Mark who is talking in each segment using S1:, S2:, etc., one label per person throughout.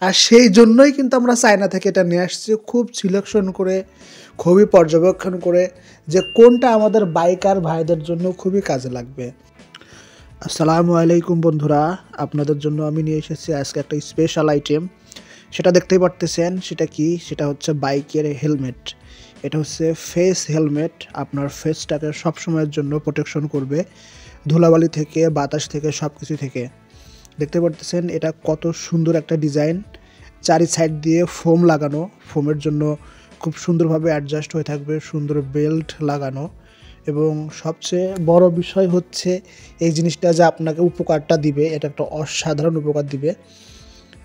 S1: আর সেই জন্যই কিন্তু আমরা চায়না থেকে এটা নিয়ে আসছি, খুব সিলেকশন করে, খুবই পর্যবেক্ষণ করে, যে কোনটা আমাদের বাইকার ভাইদের জন্য খুবই কাজে লাগবে। আসসালামু আলাইকুম বন্ধুরা, আপনাদের জন্য আমি নিয়ে এসেছি আজকে একটা স্পেশাল আইটেম। সেটা দেখতেই পারতেছেন, সেটা কি, সেটা হচ্ছে বাইকের হেলমেট। এটা হচ্ছে ফেস হেলমেট, আপনার ফেসটাকে সবসময়ের জন্য প্রোটেকশন করবে ধুলাবালি থেকে, বাতাস থেকে, সব কিছু থেকে। দেখতে পারতেছেন এটা কত সুন্দর একটা ডিজাইন, চারি সাইড দিয়ে ফোম লাগানো, ফোমের জন্য খুব সুন্দরভাবে অ্যাডজাস্ট হয়ে থাকবে, সুন্দর বেল্ট লাগানো। এবং সবচেয়ে বড় বিষয় হচ্ছে এই জিনিসটা যে আপনাকে উপকারটা দিবে, এটা একটা অসাধারণ উপকার দিবে।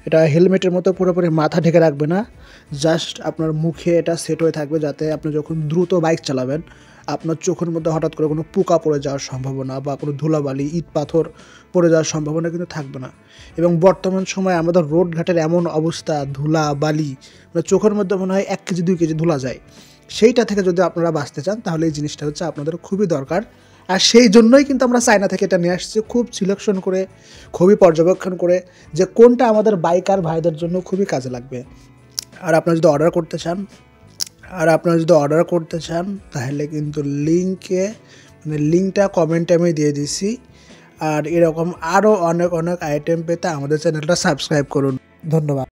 S1: এটা হেলমেটের মতো পুরোপুরি মাথা ঢেকে রাখবে না, জাস্ট আপনার মুখে এটা সেট হয়ে থাকবে, যাতে আপনি যখন দ্রুত বাইক চালাবেন আপনার চোখের মধ্যে হঠাৎ করে কোনো পোকা পড়ে যাওয়ার সম্ভাবনা বা কোনো ধুলাবালি, ইট পাথর পড়ে যাওয়ার সম্ভাবনা কিন্তু থাকবে না। এবং বর্তমান সময়ে আমাদের রোডঘাটের এমন অবস্থা, ধুলা বালি, মানে চোখের মধ্যে মনে হয় 1 কেজি 2 কেজি ধুলা যায়। সেইটা থেকে যদি আপনারা বাঁচতে চান তাহলে এই জিনিসটা হচ্ছে আপনাদের খুবই দরকার। আর সেই জন্যই কিন্তু আমরা চায়না থেকে এটা নিয়ে আসছি, খুব সিলেকশন করে, খুবই পর্যবেক্ষণ করে, যে কোনটা আমাদের বাইকার ভাইদের জন্য খুবই কাজে লাগবে। আর আপনারা যদি অর্ডার করতে চান তাহলে কিন্তু লিঙ্কটা কমেন্টে আমি দিয়ে দিছি। আর এরকম আরও অনেক অনেক আইটেম পেতে আমাদের চ্যানেলটা সাবস্ক্রাইব করুন। ধন্যবাদ।